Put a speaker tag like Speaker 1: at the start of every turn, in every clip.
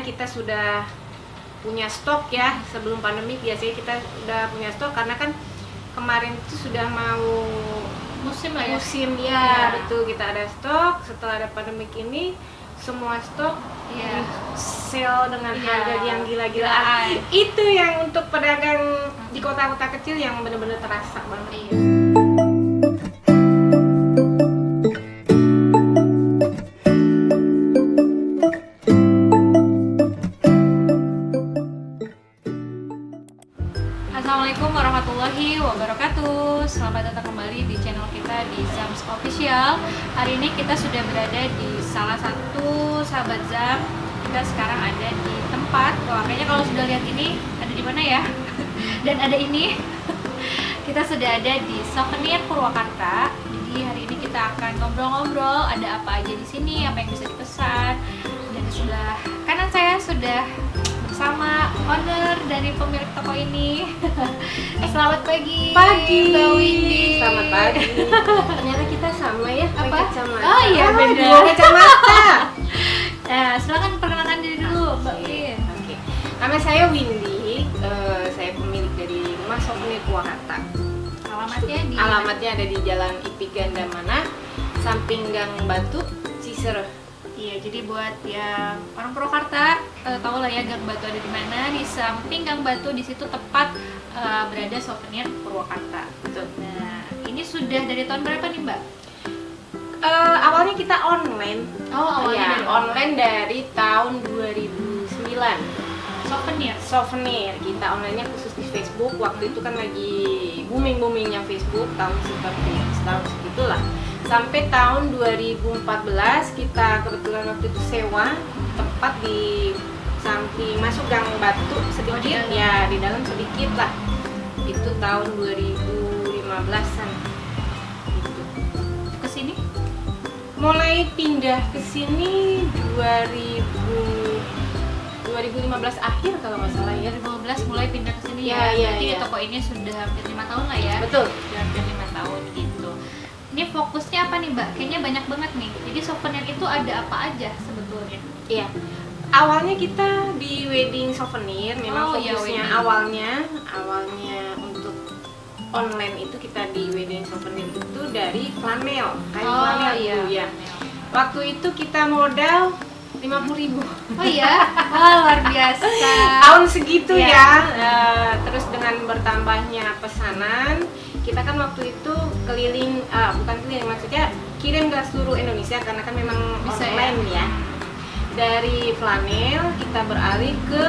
Speaker 1: kita sudah punya stok ya. Sebelum pandemi biasanya kita udah punya stok karena kan kemarin itu sudah mau
Speaker 2: musim lah ya.
Speaker 1: Musim ya,
Speaker 2: Iya.
Speaker 1: betul, kita ada stok. Setelah ada pandemik ini semua stok
Speaker 2: Iya.
Speaker 1: sale dengan
Speaker 2: Iya.
Speaker 1: harga yang gila-gilaan.
Speaker 2: Gilaan.
Speaker 1: Itu yang untuk pedagang di kota-kota kecil yang benar-benar terasa banget.
Speaker 2: Iya. Assalamualaikum warahmatullahi wabarakatuh. Selamat datang kembali di channel kita di Zams Official. Hari ini kita sudah berada di salah satu sahabat Zam. Kita sekarang ada di tempat. Wah, kayaknya kalau sudah lihat ini ada di mana ya? Dan ada ini. Kita sudah ada di Souvenir Purwakarta. Jadi hari ini kita akan ngobrol-ngobrol. Ada apa aja di sini? Apa yang bisa dipesan? Dan di sebelah kanan saya sudah bersama owner dari pemilik toko ini. Selamat pagi. Mbak Windy.
Speaker 1: Selamat pagi. Ternyata kita sama ya, pakai
Speaker 2: Apa?
Speaker 1: kacamata.
Speaker 2: Oh iya, beda.
Speaker 1: Dua kacamata.
Speaker 2: Nah, silakan perkenalkan diri dulu, Mbak Win.
Speaker 1: Oke. Nama saya Windy. Saya pemilik dari Rumah Souvenir Purwakarta.
Speaker 2: Alamatnya di
Speaker 1: Alamatnya ada di Jalan IP Gandamana, samping Gang Batu, Ciser.
Speaker 2: Iya, jadi buat yang orang Purwakarta tahu lah ya Gang Batu ada di mana. Di samping Gang Batu di situ tepat berada Souvenir Purwakarta.
Speaker 1: Betul.
Speaker 2: Nah, ini sudah dari tahun berapa nih, Mbak?
Speaker 1: Awalnya kita online.
Speaker 2: Oh, awalnya
Speaker 1: Ya,
Speaker 2: dari
Speaker 1: online dari tahun 2009. Souvenir kita onlinenya khusus di Facebook. Waktu itu kan lagi boomingnya Facebook, tahun segitulah. Sampai tahun 2014 kita kebetulan waktu itu sewa tempat di samping masuk Gang Batu sedikit, ya di dalam sedikit lah. Itu tahun 2015-an gitu.
Speaker 2: ke sini?
Speaker 1: Mulai pindah ke sini 2015 akhir kalau nggak salah ya.
Speaker 2: 2015 mulai pindah ke sini
Speaker 1: Ya,
Speaker 2: ya.
Speaker 1: ya,
Speaker 2: Berarti
Speaker 1: ya.
Speaker 2: toko ini sudah hampir 5 tahun lah ya.
Speaker 1: Betul.
Speaker 2: Sudah hampir 5 tahun gitu. Ini fokusnya apa nih, Mbak? Kayaknya banyak banget nih. Jadi souvenir itu ada apa aja sebetulnya?
Speaker 1: Iya. Awalnya kita di wedding souvenir, memang
Speaker 2: Oh, iya,
Speaker 1: fokusnya
Speaker 2: wedding.
Speaker 1: awalnya untuk online itu kita di wedding souvenir itu dari flanel, kain flanel dulu ya. Waktu itu kita modal 50.000.
Speaker 2: Oh iya? Wah, luar biasa.
Speaker 1: Tahun segitu
Speaker 2: Iya.
Speaker 1: ya. Terus dengan bertambahnya pesanan, kita kan waktu itu keliling, bukan keliling, maksudnya kirim ke seluruh Indonesia karena kan memang
Speaker 2: Bisa
Speaker 1: online ya. Dari flanel kita beralih ke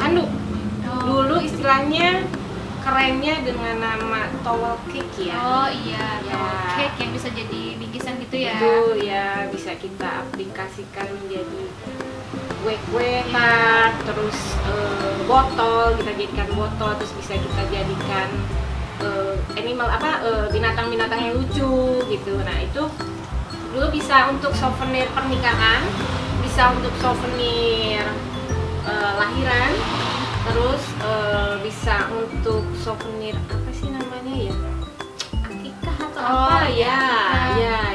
Speaker 1: handuk.
Speaker 2: Oh.
Speaker 1: Dulu istilahnya kerennya dengan nama towel cake ya.
Speaker 2: Oh iya,
Speaker 1: Ya.
Speaker 2: towel cake yang bisa jadi bingkisan gitu ya.
Speaker 1: Itu ya bisa kita aplikasikan menjadi kue-kue tart, terus botol, kita jadikan botol, terus bisa kita jadikan binatang-binatang yang lucu gitu. Nah itu dulu bisa untuk souvenir pernikahan, bisa untuk souvenir lahiran, terus bisa untuk souvenir apa sih namanya ya, akikah atau apa ya,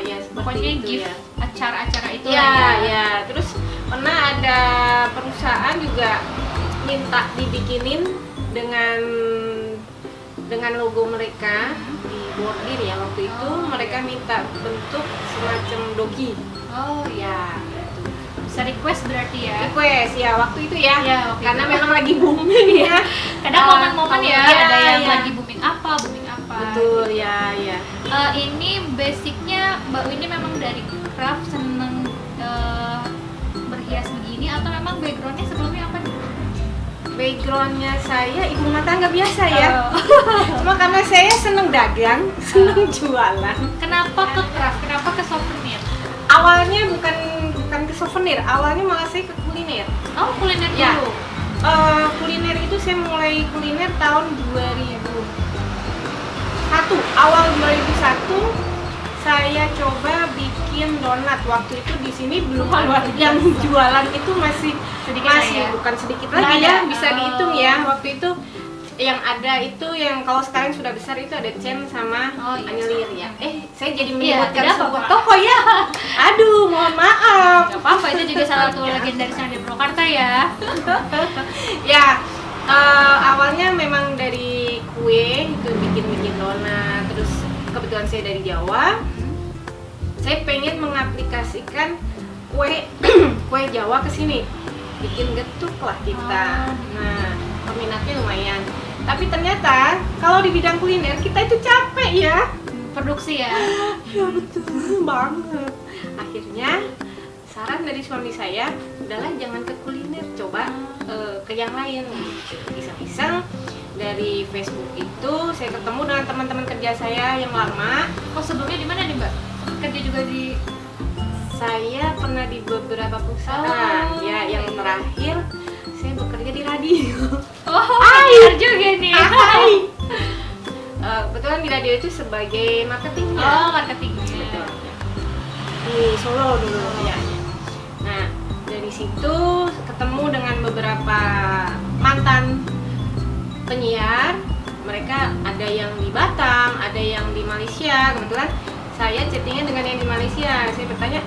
Speaker 1: ya seperti
Speaker 2: Pokoknya
Speaker 1: itu
Speaker 2: gift
Speaker 1: ya.
Speaker 2: acara-acara itu
Speaker 1: Ya,
Speaker 2: lah
Speaker 1: ya. Terus pernah ada perusahaan juga minta dibikinin dengan logo mereka di bordir ya. Waktu itu
Speaker 2: Oh,
Speaker 1: mereka minta bentuk semacam dogi.
Speaker 2: Oh iya.
Speaker 1: Ya, gitu.
Speaker 2: Bisa request berarti ya.
Speaker 1: Request ya waktu itu ya.
Speaker 2: Iya, waktu
Speaker 1: Karena
Speaker 2: itu.
Speaker 1: memang lagi booming ya.
Speaker 2: Kadang momen-momen ya,
Speaker 1: Iya,
Speaker 2: ada yang
Speaker 1: iya.
Speaker 2: lagi booming apa.
Speaker 1: Betul ya, ya.
Speaker 2: Ini basicnya Mbak Windy memang dari craft, seneng berhias begini atau memang backgroundnya sebelumnya apa nih?
Speaker 1: Backgroundnya saya ibu rumah tangga biasa ya.
Speaker 2: Oh.
Speaker 1: Cuma karena saya seneng dagang, seneng jualan.
Speaker 2: Kenapa ke craft? Kenapa ke souvenir?
Speaker 1: Awalnya bukan ke souvenir, awalnya malah saya ke kuliner.
Speaker 2: Oh, kuliner
Speaker 1: Ya.
Speaker 2: dulu.
Speaker 1: Kuliner itu saya mulai kuliner tahun 2001. Awal 2001 saya coba bikin donat. Waktu itu di sini belum ada yang jualan itu masih
Speaker 2: Sedikit lah ya.
Speaker 1: bukan sedikit
Speaker 2: Nggak
Speaker 1: lagi
Speaker 2: ada.
Speaker 1: ya, bisa
Speaker 2: Oh.
Speaker 1: dihitung ya. Waktu itu Yang ada itu yang kalau sekarang sudah besar itu ada Chen sama Anyelir ya. Saya jadi menyebutkan sebuah toko ya. Aduh, mohon maaf.
Speaker 2: Gak apa-apa, itu juga salah satu legendaris yang ada di Purwakarta ya.
Speaker 1: Ya, awalnya memang dari kue itu bikin donat. Terus kebetulan saya dari Jawa. Saya pengen mengaplikasikan kue Jawa ke sini. Bikin getuk lah kita. Nah, peminatnya lumayan. Tapi ternyata kalau di bidang kuliner kita itu capek ya.
Speaker 2: Produksi ya.
Speaker 1: Ya betul banget. Akhirnya saran dari suami saya, udahlah jangan ke kuliner, coba ke yang lain. Iseng-iseng dari Facebook itu saya ketemu dengan teman-teman kerja saya yang lama.
Speaker 2: Oh, sebelumnya di mana nih, Mbak? Kerja juga di
Speaker 1: Saya pernah di beberapa perusahaan. Ya, yang terakhir saya bekerja di radio.
Speaker 2: benar juga nih.
Speaker 1: Kebetulan di radio itu sebagai marketingnya.
Speaker 2: Marketingnya.
Speaker 1: Betul. Di Solo dulu ya. Nah, dari situ ketemu dengan beberapa mantan penyiar. Mereka ada yang di Batam, ada yang di Malaysia. Kebetulan saya chattingan dengan yang di Malaysia. Saya bertanya,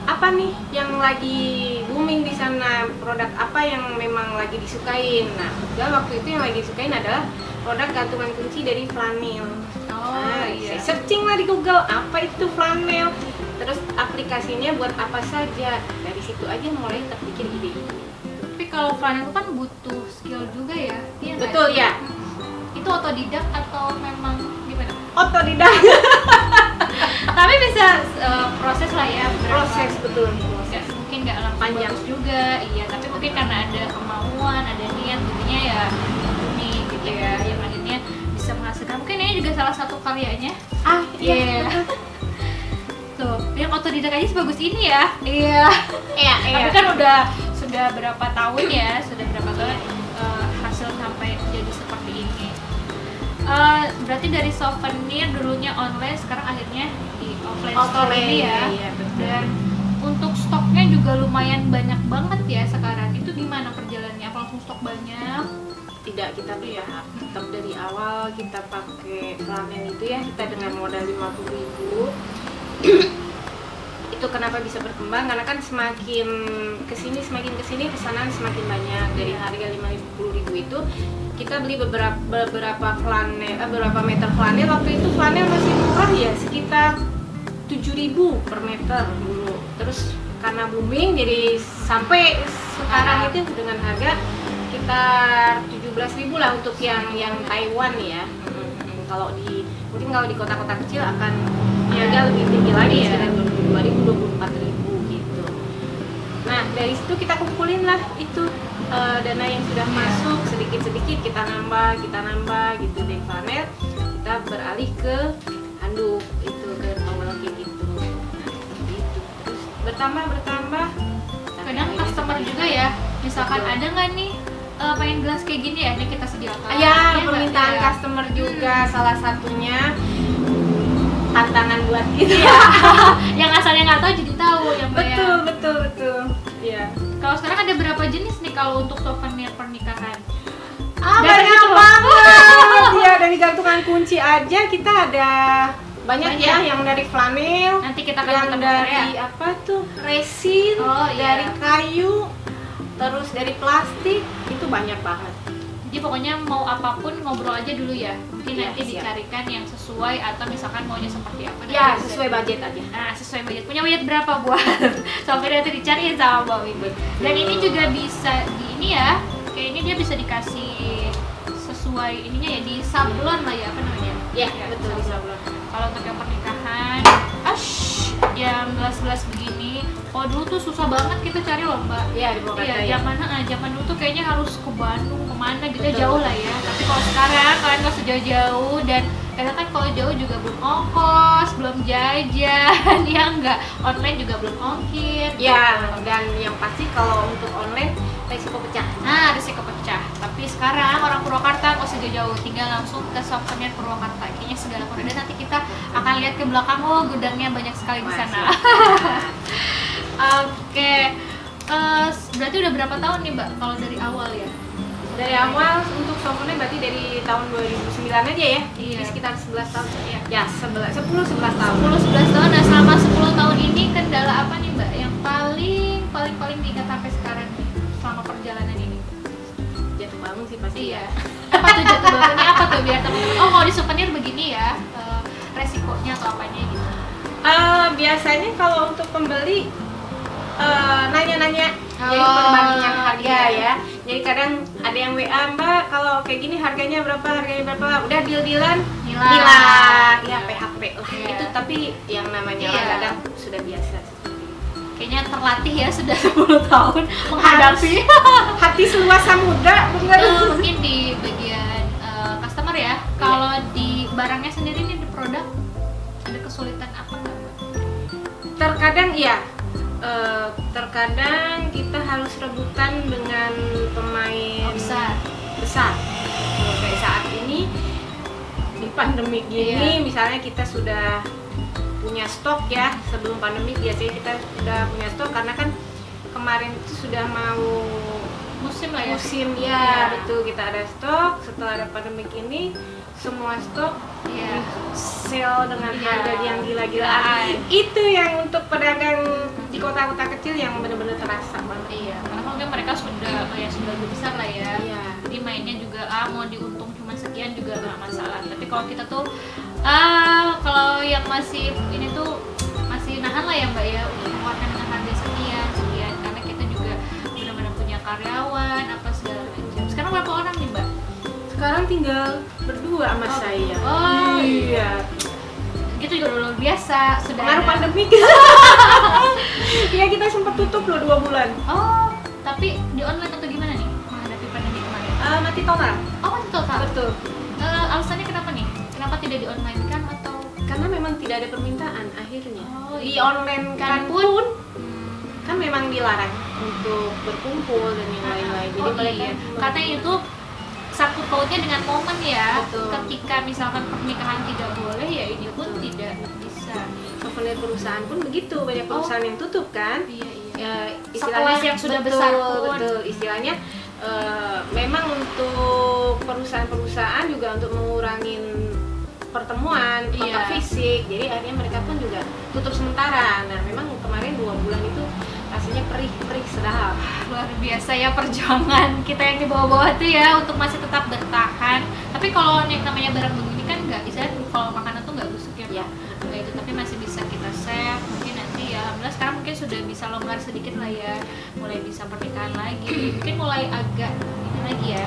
Speaker 1: apa nih yang lagi booming di sana, produk apa yang memang lagi disukain. Nah, waktu itu yang lagi disukain adalah produk gantungan kunci dari flanel. Saya searching lah di Google, apa itu flanel, terus aplikasinya buat apa saja. Dari situ aja mulai terpikir ide ini.
Speaker 2: Tapi kalau flanel itu kan butuh skill juga ya? Iya,
Speaker 1: betul ya.
Speaker 2: Itu otodidak atau memang gimana?
Speaker 1: Otodidak.
Speaker 2: Tapi bisa proses lah ya.
Speaker 1: Proses betul. Proses.
Speaker 2: Mungkin nggak langsung
Speaker 1: panjang
Speaker 2: bagus juga, iya. Tapi mungkin karena ada kemauan, ada niat, jadinya ya ini gitu ya, yang akhirnya bisa menghasilkan. Mungkin ini juga salah satu karyanya.
Speaker 1: Iya.
Speaker 2: Tuh, yang otodidak aja sebagus ini ya. Iya. Tapi kan sudah berapa tahun ya, hasil sampai jadi seperti ini. Berarti dari souvenir dulunya online, sekarang akhirnya di offline store ini ya.
Speaker 1: Iya, betul.
Speaker 2: Dan untuk stoknya juga lumayan banyak banget ya sekarang. Itu gimana perjalanannya? Apa langsung stok banyak?
Speaker 1: Tidak, kita bertahap. Tetap dari awal kita pakai flanel itu ya, kita dengan modal 50.000. Itu kenapa bisa berkembang? Karena kan semakin kesini pesanan semakin banyak. Dari harga 50.000 itu kita beli beberapa meter flanel. Waktu itu flanel masih murah ya, sekitar 7.000 per meter dulu. Terus karena booming jadi sampai sekarang itu dengan harga sekitar 17.000 lah untuk yang Taiwan ya. Mungkin kalau di kota-kota kecil akan harga lebih tinggi lagi ya, sekitar 22.000, 24.000 gitu. Nah, dari situ kita kumpulin lah itu dana yang sudah masuk, sedikit-sedikit kita nambah gitu dari flanel. Kita beralih ke handuk, itu ke towel kayak gitu. Nah, gitu. Terus bertambah.
Speaker 2: Kadang customer juga ya, misalkan
Speaker 1: betul.
Speaker 2: ada nggak nih pengen gelas kayak gini ya, ini kita sediakan.
Speaker 1: Ya, permintaan customer juga salah satunya tantangan buat kita ya.
Speaker 2: Yang asalnya nggak tahu jadi tahu, yang bayar.
Speaker 1: Betul. Iya.
Speaker 2: Kalau sekarang ada berapa jenis nih kalau untuk souvenir pernikahan?
Speaker 1: Banyak banget. Ya, dari gantungan kunci aja kita ada banyak ya, yang dari flanel,
Speaker 2: Nanti kita akan
Speaker 1: yang dari
Speaker 2: ya.
Speaker 1: apa tuh, resin, dari kayu, terus dari plastik, itu banyak banget.
Speaker 2: Jadi pokoknya mau apapun ngobrol aja dulu ya. Mungkin
Speaker 1: Ya,
Speaker 2: nanti
Speaker 1: siap.
Speaker 2: dicarikan yang sesuai atau misalkan maunya seperti apa.
Speaker 1: Ya,
Speaker 2: nanti
Speaker 1: sesuai
Speaker 2: bisa-
Speaker 1: budget aja.
Speaker 2: Nah, sesuai budget. Punya budget berapa buat? Sampai nanti dicariin sama Mbak Wibi. Dan ini juga bisa di ini ya. Kayak ini dia bisa dikasih sesuai ininya ya, di sablon lah ya, apa namanya?
Speaker 1: Ya, betul, di sablon.
Speaker 2: Kalau untuk yang pernikahan, yang gelas-gelas begini, kalau dulu tuh susah banget kita cari loh Mbak.
Speaker 1: Iya, di Purwakarta ya.
Speaker 2: Zaman dulu tuh kayaknya harus ke Bandung, kemana gitu,
Speaker 1: Betul.
Speaker 2: jauh lah ya. Tapi kalau sekarang kalian nggak sejauh-jauh, dan kadang kan kalau jauh juga belum ongkos, belum jajan, ya nggak, online juga belum ongkir.
Speaker 1: Ya,
Speaker 2: gitu.
Speaker 1: dan yang pasti kalau untuk online resiko pecah.
Speaker 2: Nah, risiko pecah. Tapi sekarang orang Purwakarta nggak usah jauh-jauh, tinggal langsung ke souvenir Purwakarta. Kayaknya segala pun ada. Nanti kita akan lihat ke belakang, oh gudangnya banyak sekali di sana. Oke. Berarti udah berapa tahun nih Mbak kalau dari awal ya?
Speaker 1: Dari awal untuk souvenir berarti dari tahun 2009 aja ya?
Speaker 2: Iya.
Speaker 1: Jadi sekitar 11 tahun.
Speaker 2: Iya.
Speaker 1: Ya, 10-11 tahun.
Speaker 2: 10-11 tahun. Nah, selama 10 tahun ini kendala apa nih Mbak yang paling diingat sampai sekarang nih selama perjalanan ini?
Speaker 1: Jatuh bangun sih pasti.
Speaker 2: Iya. Apa tuh jatuh bangunnya apa tuh biar teman-teman? Oh, kalau di souvenir begini ya, resikonya atau apanya gitu.
Speaker 1: Biasanya kalau untuk pembeli nanya-nanya, jadi
Speaker 2: Oh,
Speaker 1: perbandingan harga
Speaker 2: iya.
Speaker 1: ya. Jadi kadang ada yang WA, Mbak, kalau kayak gini harganya berapa, udah deal-dealan, hilang, ya PHP lah.
Speaker 2: Iya.
Speaker 1: Itu tapi yang namanya
Speaker 2: Iya.
Speaker 1: orang kadang sudah biasa.
Speaker 2: Kayaknya terlatih ya sudah 10 tahun menghadapi.
Speaker 1: Hati seluas samudra, bener.
Speaker 2: Mungkin di bagian customer ya. Kalau di barangnya sendiri nih di produk ada kesulitan apa nggak Mbak?
Speaker 1: Terkadang iya. Terkadang kita harus rebutan dengan pemain besar. Kayak saat ini di pandemi gini, misalnya kita sudah punya stok ya. Sebelum pandemi biasanya kita sudah punya stok karena kan kemarin itu sudah mau
Speaker 2: Musim lah ya.
Speaker 1: musim ya,
Speaker 2: Iya.
Speaker 1: betul, kita ada stok. Setelah ada pandemi ini semua stok
Speaker 2: Iya.
Speaker 1: sale dengan
Speaker 2: Iya.
Speaker 1: harga yang gila-gilaan. Itu yang untuk pedagang di kota-kota kecil yang benar-benar terasa banget.
Speaker 2: Iya, karena mungkin mereka sudah lebih besar lah ya.
Speaker 1: Iya.
Speaker 2: Jadi mainnya juga mau diuntung cuma sekian juga nggak masalah. Tapi kalau kita tuh kalau yang masih ini tuh masih nahan lah ya Mbak ya untuk mengeluarkan dengan harga sekian karena kita juga benar-benar punya karyawan apa segala macam. Sekarang berapa orang nih Mbak?
Speaker 1: Sekarang tinggal berdua sama saya.
Speaker 2: Oh,
Speaker 1: iya.
Speaker 2: Itu juga luar biasa. Sudah
Speaker 1: Pengaruh
Speaker 2: ada-
Speaker 1: pandemi. Iya, kita sempat tutup loh 2 bulan.
Speaker 2: Oh, tapi di online atau gimana nih menghadapi pandemi kemarin?
Speaker 1: Mati total.
Speaker 2: Oh, masih total.
Speaker 1: Betul.
Speaker 2: Alasannya kenapa nih? Kenapa tidak di online kan atau?
Speaker 1: Karena memang tidak ada permintaan akhirnya.
Speaker 2: Oh,
Speaker 1: Di
Speaker 2: iya.
Speaker 1: online kan pun
Speaker 2: Hmm.
Speaker 1: kan memang dilarang untuk berkumpul dan yang lain-lain. Jadi
Speaker 2: Oh,
Speaker 1: mereka
Speaker 2: iya. Karena itu sangkut pautnya dengan momen ya.
Speaker 1: Betul.
Speaker 2: Ketika misalkan pernikahan tidak boleh ya ini pun tidak bisa.
Speaker 1: souvenir perusahaan pun begitu, banyak perusahaan yang tutup kan.
Speaker 2: Iya, iya.
Speaker 1: Ya,
Speaker 2: Sekelas yang sudah
Speaker 1: betul,
Speaker 2: besar pun.
Speaker 1: betul, istilahnya memang untuk perusahaan-perusahaan juga untuk mengurangin pertemuan kontak
Speaker 2: Iya.
Speaker 1: fisik, jadi akhirnya mereka pun juga tutup sementara. Nah memang kemarin 2 bulan itu rasanya perih sedap.
Speaker 2: Luar biasa ya perjuangan kita yang di bawah-bawah tuh ya untuk masih tetap bertahan. Tapi kalau yang namanya barang begini kan nggak bisa, kalau makanan tuh nggak busuk ya.
Speaker 1: Ya.
Speaker 2: Nggak itu, tapi masih bisa kita save. Mungkin nanti ya, alhamdulillah sekarang mungkin sudah bisa longgar sedikit lah ya, mulai bisa pernikahan lagi. Mungkin mulai agak ini lagi ya.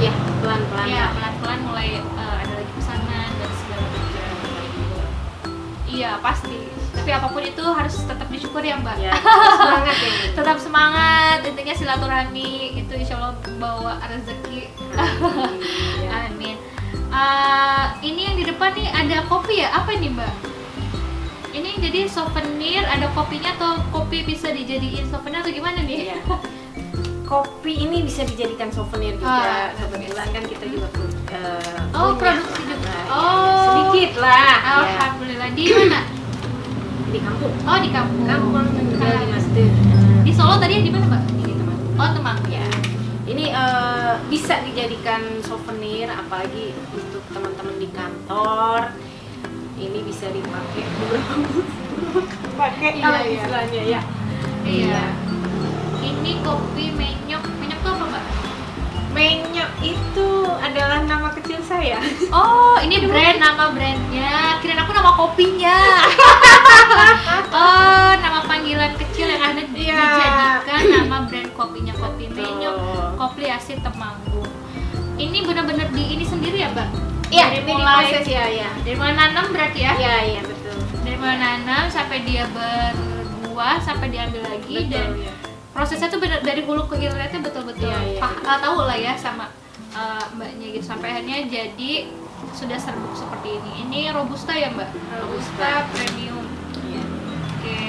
Speaker 1: Ya pelan-pelan.
Speaker 2: Iya, pelan-pelan mulai ada lagi pesanan dan segala macam. Iya pasti. Tapi apapun itu harus tetap disyukuri ya Mbak.
Speaker 1: Ya, semangat ya.
Speaker 2: Tetap semangat, intinya silaturahmi itu insya Allah bawa rezeki.
Speaker 1: Ya.
Speaker 2: Amin. Ini yang di depan nih ada kopi ya? Apa ini Mbak? Ini jadi souvenir, ada kopinya atau kopi bisa dijadiin souvenir atau gimana nih?
Speaker 1: Iya. Kopi ini bisa dijadikan souvenir juga. Kebetulan kan kita juga
Speaker 2: Oh,
Speaker 1: punya.
Speaker 2: produksi juga.
Speaker 1: Nah, ya,
Speaker 2: Oh.
Speaker 1: sedikit lah. Ya.
Speaker 2: Alhamdulillah. Di mana?
Speaker 1: Di kampung.
Speaker 2: Oh, di kampung.
Speaker 1: Kampung juga di Masjid.
Speaker 2: Di Solo tadi di mana Mbak?
Speaker 1: Ini teman.
Speaker 2: Oh, Temanggung.
Speaker 1: Ya. Ini bisa dijadikan souvenir, apalagi untuk teman-teman di kantor. Ini bisa dipakai beberapa pakai
Speaker 2: Iya, iya.
Speaker 1: istilahnya ya.
Speaker 2: Iya. Ini kopi menyok. Menyok tuh apa Mbak?
Speaker 1: Menyok itu adalah nama kecil saya.
Speaker 2: Oh, ini brand, nama brandnya. Kirain aku nama kopinya. Oh, nama panggilan kecil yang ada
Speaker 1: Iya.
Speaker 2: dijadikan nama brand kopinya, kopi
Speaker 1: Betul.
Speaker 2: menyok, kopi asli Temanggung. Ini benar-benar di ini sendiri ya, Mbak?
Speaker 1: Iya,
Speaker 2: Dari
Speaker 1: ini
Speaker 2: mulai
Speaker 1: diproses ya, ya.
Speaker 2: dari mulai nanam berarti ya?
Speaker 1: Iya, iya betul.
Speaker 2: Dari mulai nanam sampai dia berbuah sampai diambil lagi dan
Speaker 1: Betul, ya.
Speaker 2: prosesnya tuh bener dari hulu ke hilirnya tuh betul-betul
Speaker 1: Iya, iya.
Speaker 2: tahu lah ya sama mbaknya gitu sampai akhirnya jadi sudah serbuk seperti ini. Ini robusta ya Mbak? Robusta premium.
Speaker 1: Iya.
Speaker 2: Oke.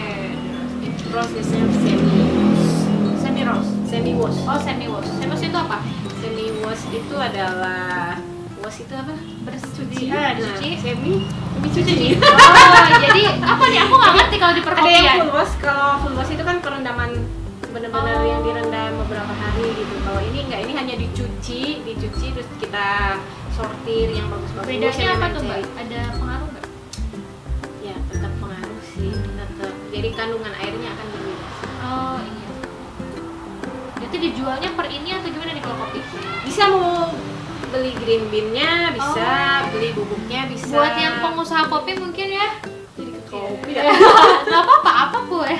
Speaker 1: Prosesnya
Speaker 2: Semi rose.
Speaker 1: semi wash.
Speaker 2: Oh semi wash. Semi wash itu apa?
Speaker 1: Semi wash itu adalah wash itu apa?
Speaker 2: Bersuci.
Speaker 1: Nah,
Speaker 2: Cuci.
Speaker 1: semi
Speaker 2: Cuci. Oh jadi apa nih? Aku nggak ngerti kalau di
Speaker 1: Ada yang
Speaker 2: perkopian.
Speaker 1: full wash. Kalau full wash itu kan perendaman benar-benar
Speaker 2: Oh.
Speaker 1: yang direndam beberapa hari gitu. Kalau ini enggak, ini hanya dicuci terus kita sortir yang bagus-bagus.
Speaker 2: Bedanya
Speaker 1: yang
Speaker 2: apa
Speaker 1: memang
Speaker 2: tuh Mbak?
Speaker 1: jahit.
Speaker 2: Ada pengaruh nggak?
Speaker 1: Ya tetap pengaruh sih, tetap. Jadi kandungan airnya akan berbeda.
Speaker 2: Oh iya. Jadi dijualnya per ini atau gimana nih kalau kopi?
Speaker 1: Bisa mau beli green bean-nya, bisa beli bubuknya, bisa.
Speaker 2: Buat yang pengusaha kopi mungkin ya.
Speaker 1: jadi ke kopi dah.
Speaker 2: Nggak apa-apa, apapun.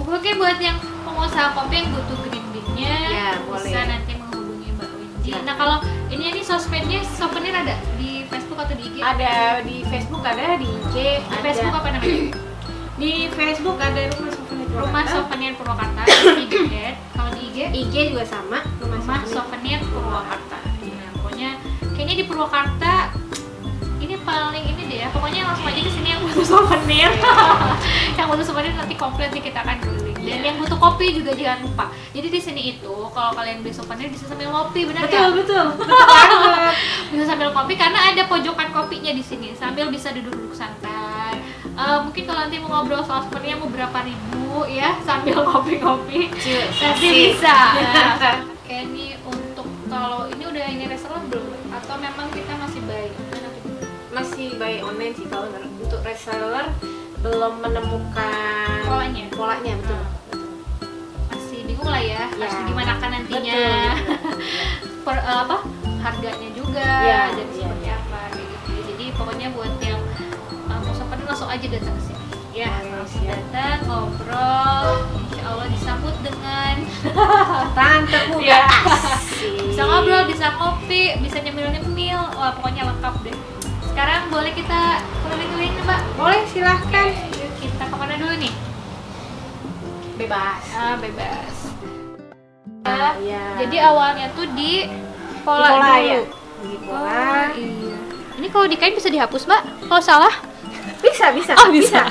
Speaker 2: Mungkin buat yang pengusaha kopi yang butuh green bean-nya
Speaker 1: Ya,
Speaker 2: bisa
Speaker 1: boleh.
Speaker 2: nanti menghubungi Mbak Windy.
Speaker 1: Ya.
Speaker 2: Nah kalau ini sosmednya souvenir ada di Facebook atau di IG?
Speaker 1: Ada di Facebook, ada di IG,
Speaker 2: Di
Speaker 1: ada.
Speaker 2: Facebook apa namanya?
Speaker 1: Di Facebook ada Rumah Souvenir
Speaker 2: Rumah
Speaker 1: Purwakarta.
Speaker 2: Souvenir Purwakarta di IG. Kalau di IG
Speaker 1: IG juga sama,
Speaker 2: Rumah Souvenir Purwakarta. Nah, pokoknya kayaknya di Purwakarta ini paling ini deh ya. Pokoknya langsung aja ke sini yang butuh souvenir. Yang butuh souvenir nanti komplit nih kita akan keliling. Dan yang butuh kopi juga jangan lupa. Jadi di sini itu kalau kalian beli souvenir bisa sambil ngopi, benar ya?
Speaker 1: Betul banget.
Speaker 2: Bisa sambil kopi karena ada pojokan kopinya di sini. Sambil bisa duduk-duduk santai. Mungkin kalau nanti mau ngobrol soal souvenir mau berapa ribu ya sambil kopi-kopi nanti bisa. Nah, kayak ini untuk kalau ini udah ini reseller belum? Atau memang kita masih buy?
Speaker 1: Masih buy online sih kalau untuk reseller belum menemukan polanya betul.
Speaker 2: Masih bingung lah ya,
Speaker 1: Ya.
Speaker 2: harus gimana kan nantinya.
Speaker 1: Betul.
Speaker 2: Harganya juga
Speaker 1: Ya,
Speaker 2: dan
Speaker 1: ya,
Speaker 2: seperti
Speaker 1: ya.
Speaker 2: apa kayak gitu. Jadi pokoknya buat yang mau souvenir langsung aja datang ke sini. Ya, langsung
Speaker 1: siap.
Speaker 2: datang ngobrol. Insya Allah disambut dengan
Speaker 1: Tante
Speaker 2: ya.
Speaker 1: Asik.
Speaker 2: Bisa ngobrol, bisa kopi, bisa nyemil-nyemil. Wah, pokoknya lengkap deh. Sekarang boleh kita keliling-keliling Mbak?
Speaker 1: Boleh, silahkan.
Speaker 2: Yuk kita kemana dulu nih?
Speaker 1: Bebas.
Speaker 2: Bebas.
Speaker 1: Ya.
Speaker 2: Jadi awalnya tuh di pola
Speaker 1: Pola,
Speaker 2: dulu.
Speaker 1: ya. Di pola.
Speaker 2: Iya. Ini kalau di kain bisa dihapus Mbak? Kalau salah?
Speaker 1: Bisa.
Speaker 2: Oh, bisa.